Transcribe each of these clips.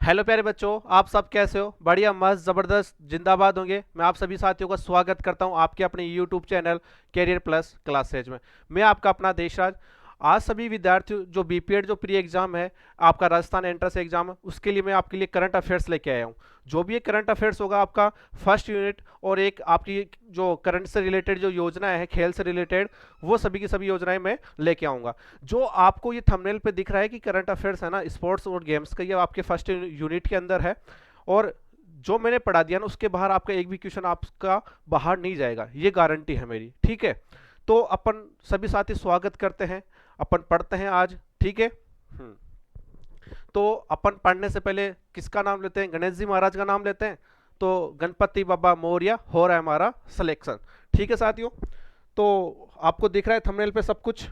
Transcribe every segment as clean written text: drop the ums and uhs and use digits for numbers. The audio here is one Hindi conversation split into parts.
हेलो प्यारे बच्चों, आप सब कैसे हो? बढ़िया, मस्त, ज़बरदस्त, जिंदाबाद होंगे। मैं आप सभी साथियों का स्वागत करता हूं आपके अपने YouTube channel career plus classes में। मैं आपका अपना देशराज। आज सभी विद्यार्थियों जो बीपीएड जो प्री एग्जाम है, आपका राजस्थान एंट्रेंस एग्जाम है, उसके लिए मैं आपके लिए करंट अफेयर्स लेके आया हूँ। जो भी एक करंट अफेयर्स होगा आपका फर्स्ट यूनिट, और एक आपकी जो करंट से रिलेटेड जो योजनाएं हैं, खेल से रिलेटेड, वो सभी की सभी योजनाएं मैं लेके आऊंगा। जो आपको ये थंबनेल पे दिख रहा है कि करंट अफेयर्स है ना, स्पोर्ट्स और गेम्स का, ये आपके फर्स्ट यूनिट के अंदर है। और जो मैंने पढ़ा दिया ना, उसके बाहर आपका एक भी क्वेश्चन आपका बाहर नहीं जाएगा, ये गारंटी है मेरी। ठीक है, तो अपन सभी साथी स्वागत करते हैं, अपन पढ़ते हैं आज। ठीक है। हम्म, तो अपन पढ़ने से पहले किसका नाम लेते हैं? गणेश जी महाराज का नाम लेते हैं। तो गणपति बाबा मौर्य हो रहा है हमारा सिलेक्शन। ठीक है साथियों, तो आपको दिख रहा है थंबनेल पे सब कुछ?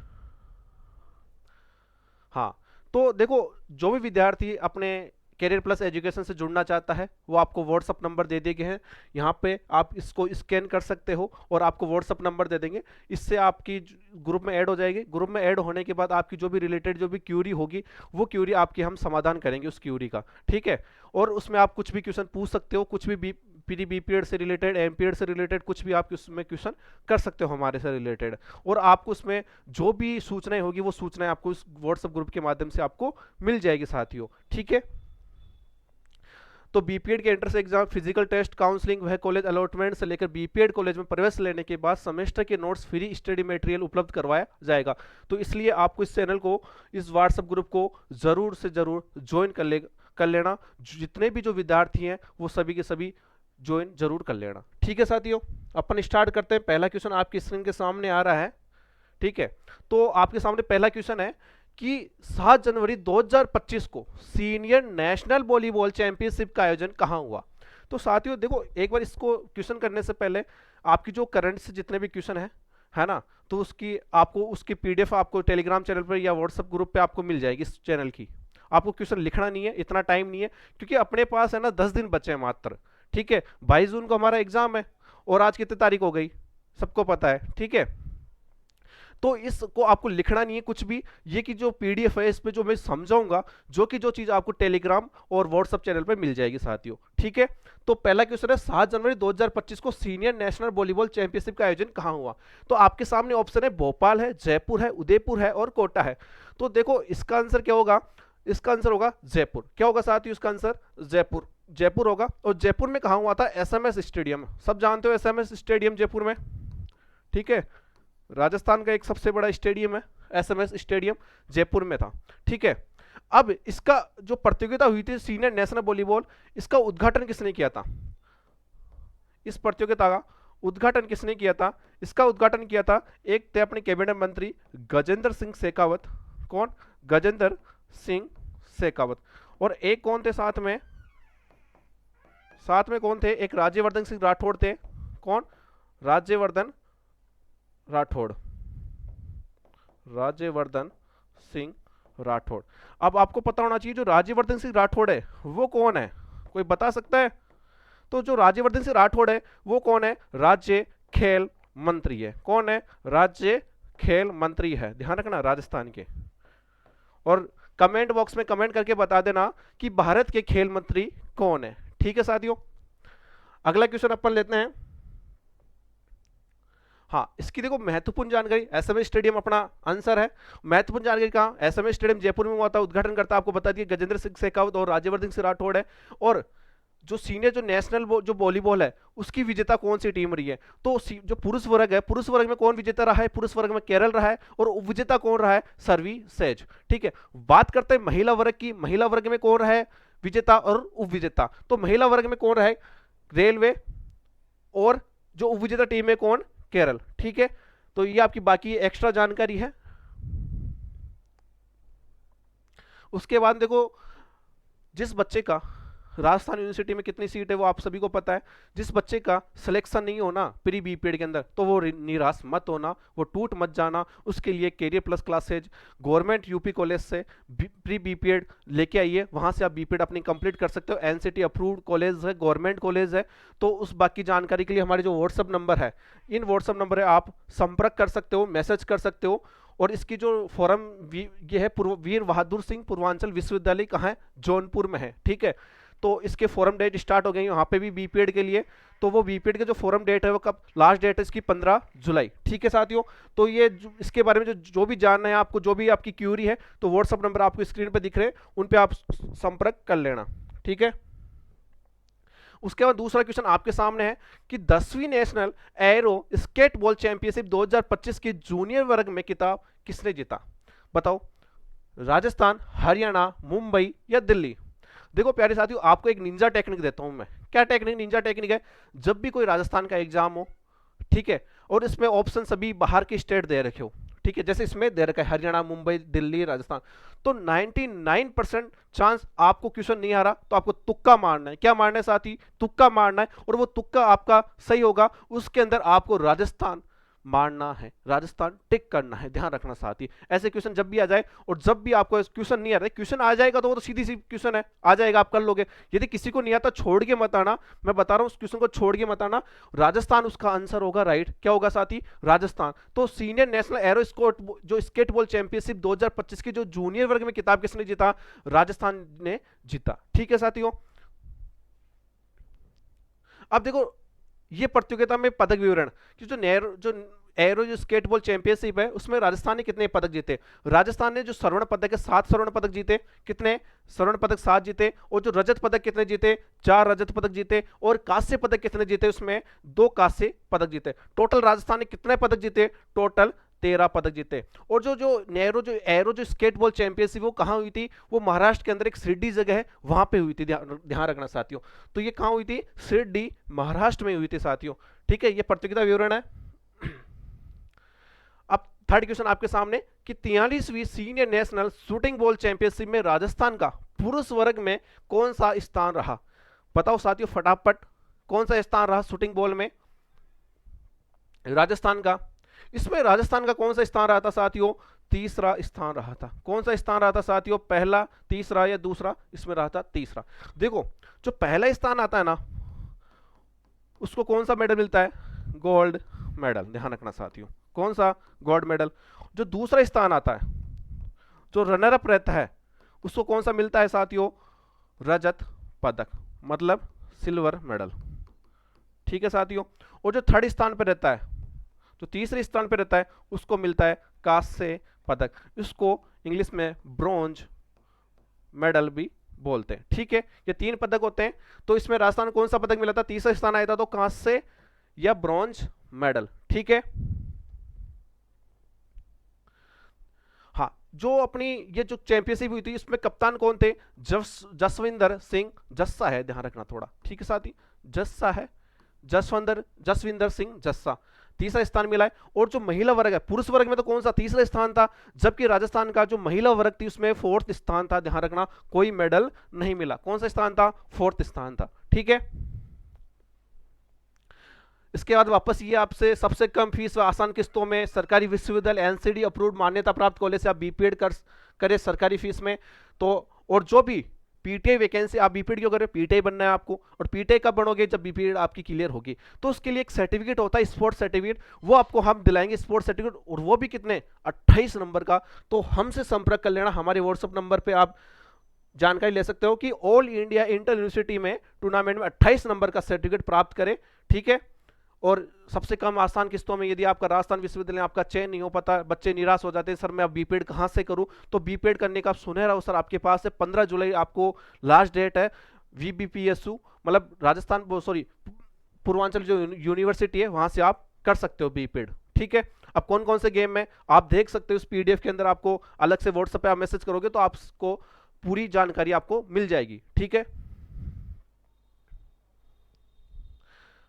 हाँ, तो देखो, जो भी विद्यार्थी अपने कैरियर प्लस एजुकेशन से जुड़ना चाहता है, वो आपको व्हाट्सअप नंबर दे दिए गए हैं। यहाँ पे आप इसको स्कैन कर सकते हो और आपको व्हाट्सअप नंबर दे देंगे। इससे आपकी ग्रुप में ऐड हो जाएगी। ग्रुप में ऐड होने के बाद आपकी जो भी रिलेटेड जो भी क्यूरी होगी, वो क्यूरी आपकी हम समाधान करेंगे उस क्यूरी का। ठीक है, और उसमें आप कुछ भी क्वेश्चन पूछ सकते हो, कुछ भी पीडी बीपीएड से रिलेटेड, एमपीएड से रिलेटेड, कुछ भी आप उसमें क्वेश्चन कर सकते हो हमारे से रिलेटेड। और आपको उसमें जो भी सूचनाएं होगी, वो सूचनाएं आपको इस व्हाट्सएप ग्रुप के माध्यम से आपको मिल जाएगी साथियों। ठीक है, तो बीपीएड के entrance exam, physical test, counselling, वह कॉलेज अलॉटमेंट से लेकर बीपीएड कॉलेज में प्रवेश लेने के बाद सेमेस्टर के नोट्स, फ्री स्टडी मटेरियल उपलब्ध करवाया जाएगा। तो इसलिए आपको इस चैनल को, इस व्हाट्सएप ग्रुप को जरूर से जरूर ज्वाइन कर लेना। जितने भी जो विद्यार्थी हैं, वो सभी के सभी ज्वाइन जरूर कर लेना। ठीक है साथियों, अपन स्टार्ट करते हैं। पहला क्वेश्चन आपकी स्क्रीन के सामने आ रहा है। ठीक है, तो आपके सामने पहला क्वेश्चन है कि 7 जनवरी 2025 को सीनियर नेशनल वॉलीबॉल चैंपियनशिप का आयोजन कहां हुआ? तो साथियों देखो, एक बार इसको क्वेश्चन करने से पहले आपकी जो करंट से जितने भी क्वेश्चन है ना, तो उसकी आपको उसकी पीडीएफ आपको टेलीग्राम चैनल पर या व्हाट्सएप ग्रुप पे आपको मिल जाएगी इस चैनल की। आपको क्वेश्चन लिखना नहीं है, इतना टाइम नहीं है, क्योंकि अपने पास है ना 10 दिन बचे हैं मात्र। ठीक है, 22 जून को हमारा एग्जाम है, और आज कितनी तारीख हो गई सबको पता है। ठीक है, तो इसको आपको लिखना नहीं है कुछ भी। ये की जो पीडीएफ है, इस पे जो मैं समझाऊंगा, जो चीज आपको टेलीग्राम और व्हाट्सएप चैनल पे मिल जाएगी साथियों। ठीक है, तो पहला क्वेश्चन है 7 जनवरी 2025 को सीनियर नेशनल वॉलीबॉल चैंपियनशिप का आयोजन कहां हुआ? तो आपके सामने ऑप्शन है भोपाल है, जयपुर है, उदयपुर है और कोटा है। तो देखो, इसका आंसर क्या होगा? इसका आंसर होगा जयपुर। क्या होगा साथियों इसका आंसर? जयपुर। जयपुर होगा। और जयपुर में कहां हुआ था? SMS stadium. सब जानते हो एसएमएस स्टेडियम जयपुर में। ठीक है, राजस्थान का एक सबसे बड़ा स्टेडियम है, एसएमएस स्टेडियम जयपुर में था। ठीक है, अब इसका जो प्रतियोगिता हुई थी सीनियर नेशनल वॉलीबॉल, इसका उद्घाटन किसने किया था? इस प्रतियोगिता का उद्घाटन किसने किया था? इसका उद्घाटन किया था एक थे अपने कैबिनेट मंत्री गजेंद्र सिंह शेखावत। कौन? गजेंद्र सिंह शेखावत। और एक कौन थे साथ में? साथ में कौन थे? एक राज्यवर्धन सिंह राठौड़ थे। कौन? राज्यवर्धन राठौड़। राज्यवर्धन सिंह राठौड़। अब आपको पता होना चाहिए जो राज्यवर्धन सिंह राठौड़ है वो कौन है? कोई बता सकता है? तो जो राज्यवर्धन सिंह राठौड़ है वो कौन है? राज्य खेल मंत्री है। कौन है? राज्य खेल मंत्री है। ध्यान रखना, राजस्थान के। और कमेंट बॉक्स में कमेंट करके बता देना कि भारत के खेल मंत्री कौन है। ठीक है साथियों, अगला क्वेश्चन अपन लेते हैं। हाँ, इसकी देखो महत्वपूर्ण जानकारी, एसएमएस स्टेडियम अपना आंसर है। महत्वपूर्ण जानकारी कहाँ? एसएमएस स्टेडियम जयपुर में हुआ था। उद्घाटन करता आपको बता दिया गजेंद्र सिंह शेखावत और राज्यवर्धन सिंह राठौड़ है। और जो सीनियर जो नेशनल जो वॉलीबॉल है, उसकी विजेता कौन सी टीम रही है? तो जो पुरुष वर्ग है, पुरुष वर्ग में कौन विजेता रहा है? पुरुष वर्ग में केरल रहा है। और उपविजेता कौन रहा है? सर्विसेज। ठीक है, बात करते हैं महिला वर्ग की। महिला वर्ग में कौन रहा है विजेता और उपविजेता? तो महिला वर्ग में कौन रहा है? रेलवे। और जो उपविजेता टीम है कौन? केरल। ठीक है, तो ये आपकी बाकी एक्स्ट्रा जानकारी है। उसके बाद देखो, जिस बच्चे का राजस्थान यूनिवर्सिटी में कितनी सीट है वो आप सभी को पता है। जिस बच्चे का सिलेक्शन नहीं होना प्री बीपीएड के अंदर, तो वो निराश मत होना, वो टूट मत जाना। उसके लिए career plus classes government UP college से प्री बीपीएड लेके आइए, वहां से आप बीपीएड अपनी कंप्लीट कर सकते हो। एनसीटी अप्रूव्ड कॉलेज है, गवर्नमेंट कॉलेज है। तो उस बाकी जानकारी के लिए हमारे जो व्हाट्सअप नंबर है, इन व्हाट्सअप नंबर है आप संपर्क कर सकते हो, मैसेज कर सकते हो। और इसकी जो फोरम ये है वीर बहादुर सिंह पूर्वांचल विश्वविद्यालय, कहाँ है, जौनपुर में है, ठीक है। तो इसके फोरम डेट स्टार्ट हो गई वहां पे भी बीपीएड के लिए। तो वो बीपीएड के जो फोरम डेट है वो कब, लास्ट डेट है इसकी 15 जुलाई, ठीक है साथियों। तो ये इसके बारे में जो भी जानना है आपको, जो भी आपकी क्यूरी है, तो व्हाट्सअप नंबर आपको स्क्रीन पे दिख रहे हैं, उन पे आप संपर्क कर लेना, ठीक है। उसके बाद दूसरा क्वेश्चन आपके सामने है कि 10वीं नेशनल एरो स्केटबॉल चैंपियनशिप 2025 की जूनियर वर्ग में खिताब किसने जीता? बताओ, राजस्थान, हरियाणा, मुंबई या दिल्ली? देखो प्यारे साथियों, आपको एक निंजा टेक्निक देता हूं मैं। क्या टेक्निक? निंजा टेक्निक है, जब भी कोई राजस्थान का एग्जाम हो, ठीक है, और इसमें ऑप्शन सभी बाहर के स्टेट दे रखे हो, ठीक है, जैसे इसमें दे रखा है हरियाणा, मुंबई, दिल्ली, राजस्थान, तो 99% चांस आपको क्वेश्चन नहीं आ रहा, तो आपको तुक्का मारना है। क्या मारना है साथी? तुक्का मारना है, और वो तुक्का आपका सही होगा, उसके अंदर आपको राजस्थान मारना है, राजस्थान टिक करना है, ध्यान रखना साथी। ऐसे क्वेश्चन जब भी आ जाए, और जब भी आपको क्वेश्चन नहीं आ रहा है, क्वेश्चन आ जाएगा तो वो तो सीधी सी क्वेश्चन है, आ जाएगा, आप कर लोगे। यदि किसी को नहीं आता, छोड़ के मत आना, मैं बता रहा हूं, उस क्वेश्चन को छोड़ के मत आना। राजस्थान उसका आंसर होगा, राइट। क्या होगा साथी? राजस्थान। तो सीनियर नेशनल एरो जो स्केटबॉल चैंपियनशिप 2025 की जो जूनियर वर्ग में किताब किसने जीता? राजस्थान ने जीता, ठीक है साथियों। अब देखो ये प्रतियोगिता में पदक विवरण कि जो एरो जो स्केटबॉल चैंपियनशिप है, उसमें राजस्थान ने कितने पदक जीते? राजस्थान ने जो स्वर्ण पदक है, 7 स्वर्ण पदक जीते। कितने स्वर्ण पदक? 7 जीते। और जो रजत पदक कितने जीते? 4 रजत पदक जीते। और कांस्य पदक कितने जीते? उसमें 2 कांस्य पदक जीते। टोटल राजस्थान ने कितने पदक जीते? टोटल 13 पदक जीते। और जो एरो जो स्केटबॉल चैंपियनशिप वो कहाँ हुई थी? वो महाराष्ट्र के अंदर एक शिरडी जगह है, वहां पे हुई थी, ध्यान रखना साथियों। तो ये कहाँ हुई थी? शिरडी, महाराष्ट्र में हुई थी साथियों, ठीक है। ये प्रतियोगिता विवरण है। अब थर्ड क्वेश्चन आपके सामने कि 43वीं senior national shooting ball championship में राजस्थान का पुरुष वर्ग में कौन सा स्थान रहा? बताओ साथियों फटाफट, कौन सा स्थान रहा शूटिंग बॉल में राजस्थान का? इसमें राजस्थान का कौन सा स्थान रहा था साथियों? तीसरा स्थान रहा था। कौन सा स्थान रहा था साथियों? पहला, तीसरा या दूसरा? इसमें रहा था तीसरा। देखो जो पहला स्थान आता है ना, उसको कौन सा मेडल मिलता है? गोल्ड मेडल, ध्यान रखना साथियों। कौन सा? Gold medal. जो दूसरा स्थान आता है, जो रनर अप रहता है, उसको कौन सा मिलता है साथियों? रजत पदक, मतलब सिल्वर मेडल, ठीक है साथियों। और जो थर्ड स्थान पर रहता है, जो तीसरे स्थान पर रहता है, उसको मिलता है कांस्य पदक। इसको इंग्लिश में ब्रॉन्ज मेडल भी बोलते हैं, ठीक है। ये 3 पदक होते हैं। तो इसमें राजस्थान कौन सा पदक मिला था? तीसरा स्थान आया था, तो कांस्य या ब्रॉन्ज मेडल, ठीक है। हाँ, जो अपनी ये जो चैंपियनशिप हुई थी, इसमें कप्तान कौन थे? जसविंदर सिंह जस्सा है, ध्यान रखना थोड़ा, ठीक है साथी। जस्सा है, जसविंदर सिंह जस्सा, तीसरा स्थान मिला है। और जो महिला वर्ग है, पुरुष वर्ग में तो कौन सा? तीसरा स्थान था, जबकि राजस्थान का जो महिला वर्ग थी उसमें 4th स्थान था, ध्यान रखना। कोई मेडल नहीं मिला। कौन सा स्थान था? 4th स्थान था, ठीक है। इसके बाद वापस ये आपसे सबसे कम फीस व आसान किस्तों में सरकारी विश्वविद्यालय एनसीडी अप्रूव्ड मान्यता प्राप्त कॉलेज से आप बीपीएड करें सरकारी फीस में। तो और जो भी पीटीआई वैकेंसी, आप बीपीएड क्यों करें? पीटीआई बनना है आपको। और पीटीआई कब बनोगे? जब बीपीएड आपकी क्लियर होगी। तो उसके लिए एक सर्टिफिकेट होता है, स्पोर्ट्स सर्टिफिकेट, वो आपको हम दिलाएंगे, स्पोर्ट्स सर्टिफिकेट, और वो भी कितने? 28 नंबर का। तो हमसे संपर्क कर लेना, हमारे व्हाट्सएप नंबर पे आप जानकारी ले सकते हो कि ऑल इंडिया इंटर यूनिवर्सिटी में टूर्नामेंट में 28 नंबर का सर्टिफिकेट प्राप्त करें, ठीक है। और सबसे कम आसान किस्तों में, यदि आपका राजस्थान विश्वविद्यालय आपका चयन नहीं हो पाता, बच्चे निराश हो जाते हैं, सर मैं अब बीपीएड कहाँ से करूं? तो बीपीएड करने का सुनहरा अवसर आपके पास है। 15 जुलाई आपको लास्ट डेट है। वीबीपीएसयू मतलब राजस्थान, सॉरी, पूर्वांचल जो यूनिवर्सिटी है, वहां से आप कर सकते हो बीपीएड, ठीक है। अब कौन कौन से गेम में आप देख सकते हो इस पीडीएफ के अंदर, आपको अलग से व्हाट्सएप पे आप मैसेज करोगे तो आपको पूरी जानकारी आपको मिल जाएगी, ठीक है।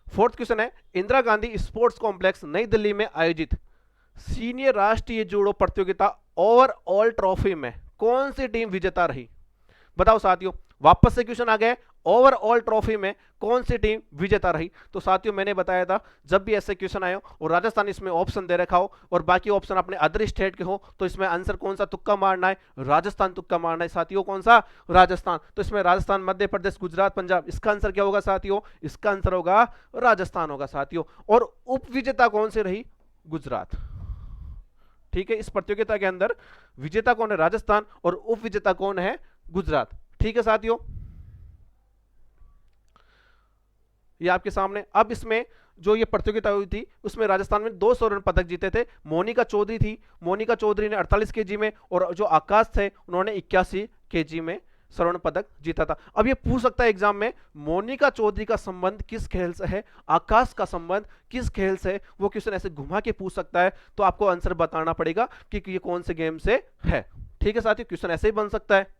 4th क्वेश्चन है, इंदिरा गांधी स्पोर्ट्स कॉम्प्लेक्स नई दिल्ली में आयोजित सीनियर राष्ट्रीय जूडो प्रतियोगिता ओवरऑल ट्रॉफी में कौन सी टीम विजेता रही? बताओ साथियों, वापस से क्वेश्चन आ गए, ओवरऑल ट्रॉफी में कौन सी टीम विजेता रही? तो साथियों मैंने बताया था, जब भी ऐसे क्वेश्चन आए हो और राजस्थान इसमें ऑप्शन दे रखा हो और बाकी ऑप्शन अपने अदर स्टेट के हो, तो इसमें आंसर कौन सा तुक्का मारना है? राजस्थान तुक्का मारना है साथियों। कौन सा? राजस्थान। तो इसमें राजस्थान, मध्य प्रदेश, गुजरात, पंजाब, इसका आंसर क्या होगा साथियों? इसका आंसर होगा राजस्थान होगा साथियों। और उप विजेता कौन सी रही? गुजरात, ठीक है, इस प्रतियोगिता के अंदर विजेता कौन है? राजस्थान, और उप विजेता कौन है? गुजरात। ठीक है साथियों, ये आपके सामने। अब इसमें जो ये प्रतियोगिता हुई थी उसमें राजस्थान में 2 स्वर्ण पदक जीते थे। मोनिका चौधरी थी, मोनिका चौधरी ने 48 केजी में, और जो आकाश थे उन्होंने 81 केजी में स्वर्ण पदक जीता था। अब ये पूछ सकता है एग्जाम में, मोनिका चौधरी का संबंध किस खेल से है, आकाश का संबंध किस खेल से है, वो क्वेश्चन ऐसे घुमा के पूछ सकता है। तो आपको आंसर बताना पड़ेगा कि ये कौन से गेम से है। ठीक है साथियों, क्वेश्चन ऐसे ही बन सकता है।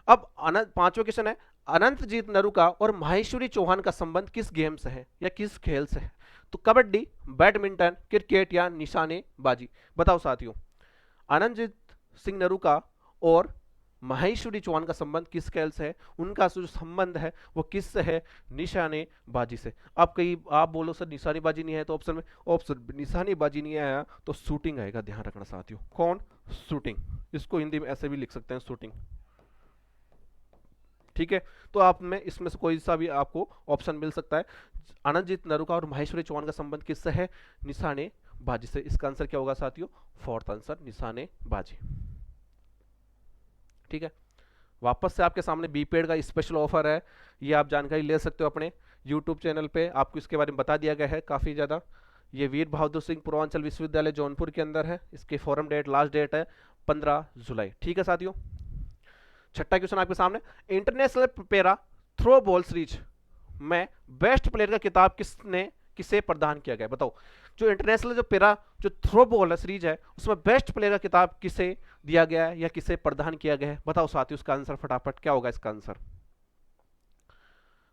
अब पांचवा क्वेश्चन है, अनंतजीत नरूका और माहेश्वरी चौहान का संबंध किस गेम से है या किस खेल से है? तो कबड्डी, बैडमिंटन, क्रिकेट या निशानेबाजी? बताओ साथियों, अनंतजीत सिंह नरूका और माहेश्वरी चौहान का संबंध किस खेल से है? उनका जो संबंध है वो किस से है? निशानेबाजी से। अब कई आप बोलो सर निशानेबाजी नहीं है, तो ऑप्शन निशानेबाजी नहीं आया तो शूटिंग आएगा, ध्यान रखना साथियों। कौन? शूटिंग। इसको हिंदी में ऐसे भी लिख सकते हैं, शूटिंग। ठीक है, तो आप में इसमें से कोई सा भी आपको ऑप्शन मिल सकता है। अनंतजीत नरूका और माहेश्वरी चौहान का संबंध किससे है? निशानेबाजी से। इसका आंसर क्या होगा साथियों? फोर्थ आंसर, निशानेबाजी। ठीक है, वापस से आपके सामने बीपेड का स्पेशल ऑफर है, ये आप जानकारी ले सकते हो अपने यूट्यूब चैनल पे। आपको इसके बारे में बता दिया गया है काफ़ी ज़्यादा। ये वीर बहादुर सिंह पूर्वांचल विश्वविद्यालय जौनपुर के अंदर है। इसके फॉरम डेट, लास्ट डेट है 15 जुलाई। ठीक है साथियों, छठा क्वेश्चन आपके सामने, international para throw ball series में बेस्ट प्लेयर का खिताब किसे प्रदान किया गया? बताओ, जो इंटरनेशनल जो पैरा जो थ्रो बॉल सीरीज है उसमें बेस्ट प्लेयर का खिताब किसे दिया गया है या किसे प्रदान किया गया है? बताओ साथियों, उसका आंसर फटाफट क्या होगा इसका आंसर?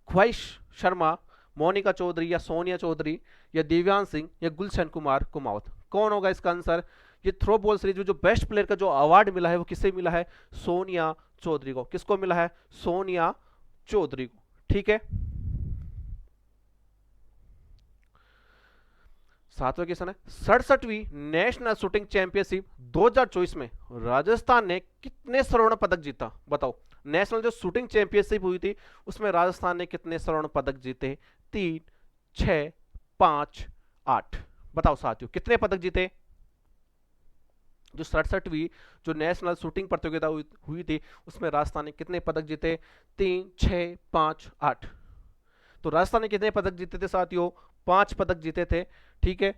ख्वाहिश शर्मा, मोनिका चौधरी या सोनिया चौधरी या दिव्यांश सिंह या गुलशन कुमार कुमावत? कौन होगा इसका आंसर? ये थ्रो बॉल सीरीज में जो बेस्ट प्लेयर का जो अवार्ड मिला है वो किसे मिला है? सोनिया चौधरी को। किसको मिला है? सोनिया चौधरी को। ठीक है, सातवां क्वेश्चन है, 67वीं नेशनल शूटिंग चैंपियनशिप 2024 में राजस्थान ने कितने स्वर्ण पदक जीता? बताओ, नेशनल जो शूटिंग चैंपियनशिप हुई थी उसमें राजस्थान ने कितने स्वर्ण पदक जीते? 3, 6, 5, 8? बताओ साथियों, कितने पदक जीते? जो 67वीं जो नेशनल शूटिंग प्रतियोगिता हुई थी उसमें राजस्थान ने कितने पदक जीते? 3, 6, 5, 8? तो राजस्थान ने कितने पदक जीते थे साथियों? 5 पदक जीते थे। ठीक है,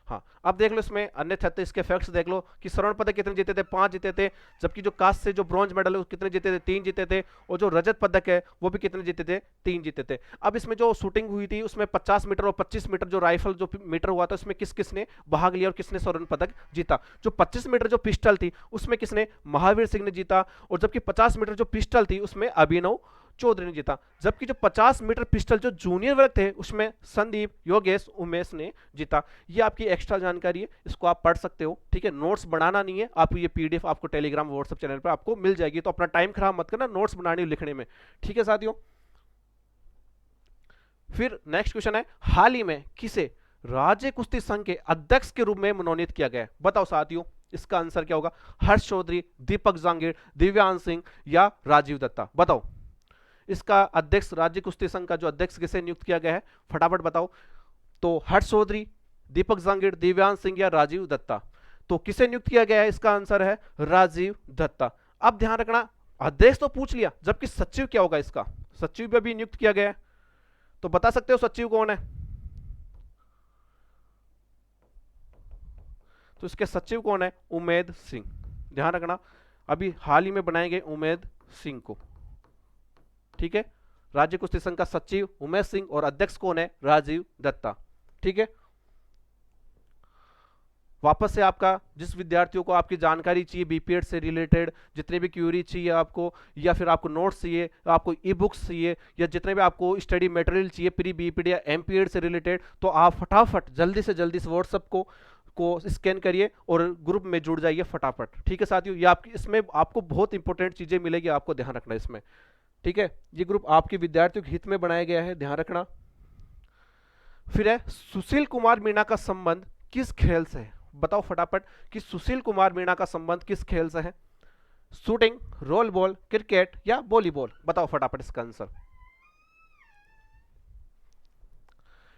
हाँ, अब देख लो इसमें अन्य थे, इसके फैक्ट्स देख लो कि स्वर्ण पदक कितने जीते थे? 5 जीते थे। जबकि जो कांस्य से जो ब्रॉन्ज मेडल है वो कितने जीते थे? 3 जीते थे। और जो रजत पदक है वो भी कितने जीते थे? 3 जीते थे। अब इसमें जो शूटिंग हुई थी उसमें 50 मीटर और 25 मीटर जो राइफल जो मीटर हुआ था उसमें किस किसने भाग लिया और किसने स्वर्ण पदक जीता? जो 25 मीटर जो पिस्टल थी उसमें किसने? महावीर सिंह ने जीता। और जबकि 50 मीटर जो पिस्टल थी उसमें अभिनव चौधरी ने जीता। जबकि जो 50 मीटर पिस्टल जो जूनियर वर्ग थे उसमें संदीप, योगेश, उमेश ने जीता। ये आपकी एक्स्ट्रा जानकारी है, इसको आप पढ़ सकते हो। ठीक है, नोट्स बनाना नहीं है, आप ये पीडीएफ आपको टेलीग्राम व्हाट्सएप चैनल पर आपको मिल जाएगी, तो अपना टाइम खराब मत करना नोट्स बनाने लिखने में। ठीक है साथियों, फिर नेक्स्ट क्वेश्चन है, हाल ही में किसे राज्य कुश्ती संघ के अध्यक्ष के रूप में मनोनीत किया गया? बताओ साथियों, इसका आंसर क्या होगा? हर्ष चौधरी, दीपक जांगीर, दिव्यांश सिंह या राजीव दत्ता? बताओ, इसका अध्यक्ष राज्य कुश्ती संघ का जो अध्यक्ष किसे नियुक्त किया गया है? फटाफट बताओ। तो हर्ष चौधरी, दीपक जांगीर, दिव्यांश सिंह या राजीव दत्ता? तो किसे नियुक्त किया गया है? इसका आंसर है राजीव दत्ता। अब ध्यान रखना, अध्यक्ष तो पूछ लिया, जबकि सचिव क्या होगा इसका? सचिव भी अभी नियुक्त किया गया है, तो बता सकते हो सचिव कौन है? तो इसके सचिव कौन है? उमेद सिंह। ध्यान रखना, अभी हाल ही में बनाए गए उमेद सिंह को। ठीक है, राज्य कुश्ती संघ का सचिव उमेश सिंह और अध्यक्ष कौन है? राजीव दत्ता। ठीक है, वापस से आपका जिस विद्यार्थियों को आपकी जानकारी चाहिए बीपीएड से रिलेटेड, जितने भी क्यूरी चाहिए आपको, या फिर आपको नोट्स चाहिए, आपको ई बुक्स चाहिए, या जितने भी आपको स्टडी मटेरियल चाहिए प्री बीपीएड या एमपीएड से रिलेटेड, तो आप फटाफट जल्दी से जल्दी इस व्हाट्सएप को स्कैन करिए और ग्रुप में जुड़ जाइए फटाफट। ठीक है साथियों, ये आपकी इसमें आपको बहुत इंपॉर्टेंट चीजें मिलेगी, आपको ध्यान रखना इसमें। ठीक है, ये ग्रुप आपके विद्यार्थियों के हित में बनाया गया है, ध्यान रखना। फिर है, सुशील कुमार मीणा का संबंध किस खेल से है? बताओ फटाफट कि सुशील कुमार मीणा का संबंध किस खेल से है? शूटिंग, रोल बॉल, क्रिकेट या वॉलीबॉल? बताओ फटाफट इसका आंसर।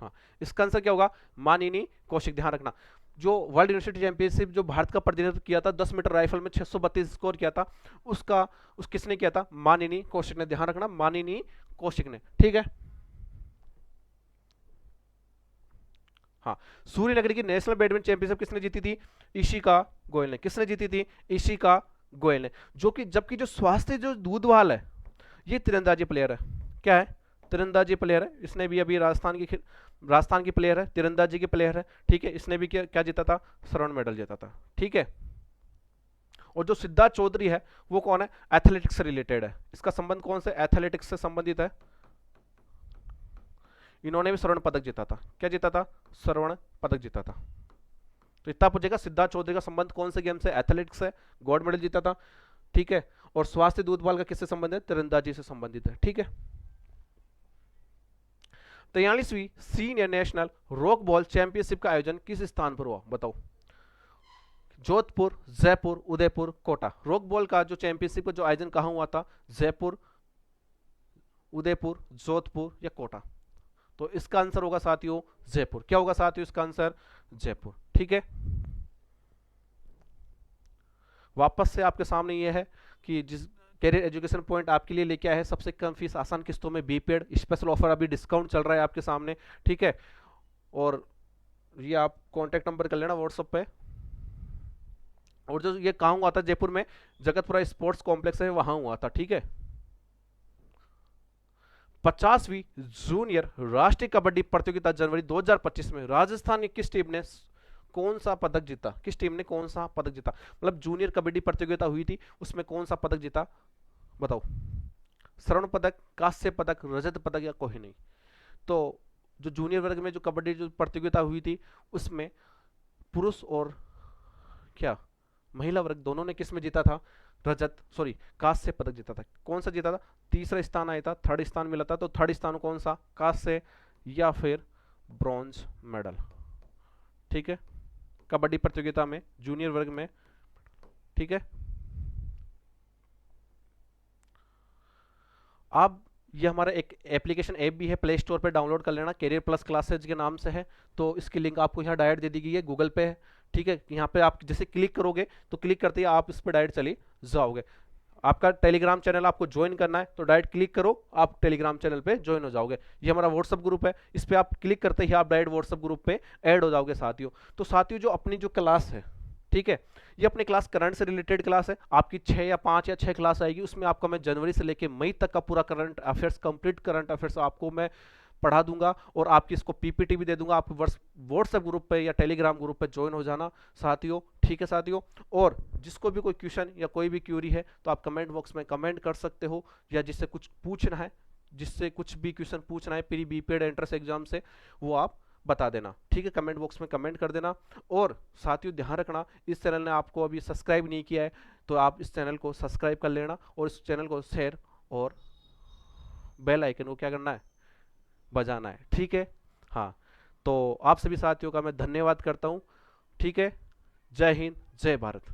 हाँ, इसका आंसर क्या होगा? मानिनी कौशिक। ध्यान रखना, जो वर्ल्ड यूनिवर्सिटी चैंपियनशिप जो भारत का प्रतिनिधित्व किया था 10 मीटर राइफल में 632 स्कोर किया था, उसका उस किसने किया था? मानिनी कौशिक ने। ध्यान रखना, मानिनी कौशिक ने। ठीक है। हाँ, सूर्यनगर की नेशनल बैडमिंटन चैंपियनशिप किसने जीती थी? इशिका गोयल ने। किसने जीती थी? इशिका गोयल ने। जो कि जबकि जो स्वास्थ्य जो दूधवाल है, ये तीरंदाजी प्लेयर है। क्या है? तीरंदाजी प्लेयर है। इसने भी अभी राजस्थान की प्लेयर है, तीरंदाजी की प्लेयर है। ठीक है, इसने भी क्या जीता था? स्वर्ण मेडल जीता था। ठीक है। और जो सिद्धार्थ चौधरी है वो कौन है? एथलेटिक्स से रिलेटेड है। इसका संबंध कौन से? एथलेटिक्स से संबंधित है। इन्होंने भी स्वर्ण पदक जीता था। क्या जीता था? स्वर्ण पदक जीता था। तो इतना पूछेगा, सिद्धार्थ चौधरी का संबंध कौन से गेम से? एथलेटिक्स से, गोल्ड मेडल जीता था। ठीक है। और स्वास्थ्य दूधपाल का किससे संबंध है? तीरंदाजी से संबंधित है। ठीक है। 43वीं senior national rock ball championship का आयोजन किस स्थान पर हुआ? बताओ। जोधपुर, जयपुर, उदयपुर, कोटा। रॉक बॉल का जो चैंपियनशिप का जो आयोजन कहां हुआ था? जयपुर, उदयपुर, जोधपुर या कोटा? तो इसका आंसर होगा साथियों जयपुर। क्या होगा साथियों इसका आंसर? जयपुर। ठीक है। वापस से आपके सामने ये है कि जिस कैरियर एजुकेशन पॉइंट आपके लिए लेके आया है, सबसे कम फीस आसान किस्तों में बीपेड स्पेशल ऑफर, अभी डिस्काउंट चल रहा है आपके सामने। ठीक है। और ये आप कांटेक्ट नंबर कर लेना व्हाट्सएप पे। और जो ये कहाँ हुआ था? जयपुर में जगतपुरा स्पोर्ट्स कॉम्प्लेक्स है, वहां हुआ था। ठीक है। 50वीं जूनियर राष्ट्रीय कबड्डी प्रतियोगिता जनवरी 2025 में राजस्थान की किस टीम ने कौन सा पदक जीता? किस टीम ने कौन सा पदक जीता? मतलब जूनियर कबड्डी प्रतियोगिता हुई थी, उसमें कौन सा पदक जीता? बताओ। स्वर्ण पदक, कांस्य पदक, रजत पदक या कोई नहीं? तो जो जूनियर वर्ग में जो कबड्डी जो प्रतियोगिता हुई थी, उसमें पुरुष और क्या महिला वर्ग दोनों ने किस में जीता था? कांस्य पदक जीता था। कौन सा जीता था? तीसरा स्थान आया था, थर्ड स्थान मिला था। तो थर्ड स्थान कौन सा? कांस्य या फिर ब्रॉन्ज मेडल। ठीक है। कबड्डी प्रतियोगिता में जूनियर वर्ग में। ठीक है। अब ये हमारा एक एप्लीकेशन ऐप भी है, प्ले स्टोर पे डाउनलोड कर लेना, कैरियर प्लस क्लासेज के नाम से है। तो इसकी लिंक आपको यहाँ डायरेक्ट दे दी गई है, गूगल पे है। ठीक है। यहाँ पे आप जैसे क्लिक करोगे तो क्लिक करते ही आप इस पर डायरेक्ट चले जाओगे। आपका टेलीग्राम चैनल आपको ज्वाइन करना है तो डायरेक्ट क्लिक करो, आप टेलीग्राम चैनल पे ज्वाइन हो जाओगे। ये हमारा व्हाट्सअप ग्रुप है, इस पे आप क्लिक करते ही आप डायरेक्ट व्हाट्सअप ग्रुप पे ऐड हो जाओगे साथियों। तो साथियों जो अपनी जो क्लास है, ठीक है, ये अपनी क्लास करंट से रिलेटेड क्लास है। आपकी 6 या 5 या 6 क्लास आएगी, उसमें आपका मैं जनवरी से लेके मई तक का पूरा current affairs, complete current affairs आपको मैं पढ़ा दूंगा और आपकी इसको पीपीटी भी दे दूंगा। आप व्हाट्सएप ग्रुप पे या टेलीग्राम ग्रुप पे ज्वाइन हो जाना साथियों। ठीक है साथियों। और जिसको भी कोई क्वेश्चन या कोई भी क्यूरी है तो आप कमेंट बॉक्स में कमेंट कर सकते हो, या जिससे कुछ पूछना है, जिससे कुछ भी क्वेश्चन पूछना है प्री बीपीएड एंट्रेंस एग्जाम से, वो आप बता देना। ठीक है, कमेंट बॉक्स में कमेंट कर देना। और साथियों ध्यान रखना, इस चैनल ने आपको अभी सब्सक्राइब नहीं किया है तो आप इस चैनल को सब्सक्राइब कर लेना और इस चैनल को शेयर और बेल आइकन को क्या करना है? बजाना है। ठीक है। हाँ, तो आप सभी साथियों का मैं धन्यवाद करता हूँ। ठीक है। जय हिंद, जय भारत।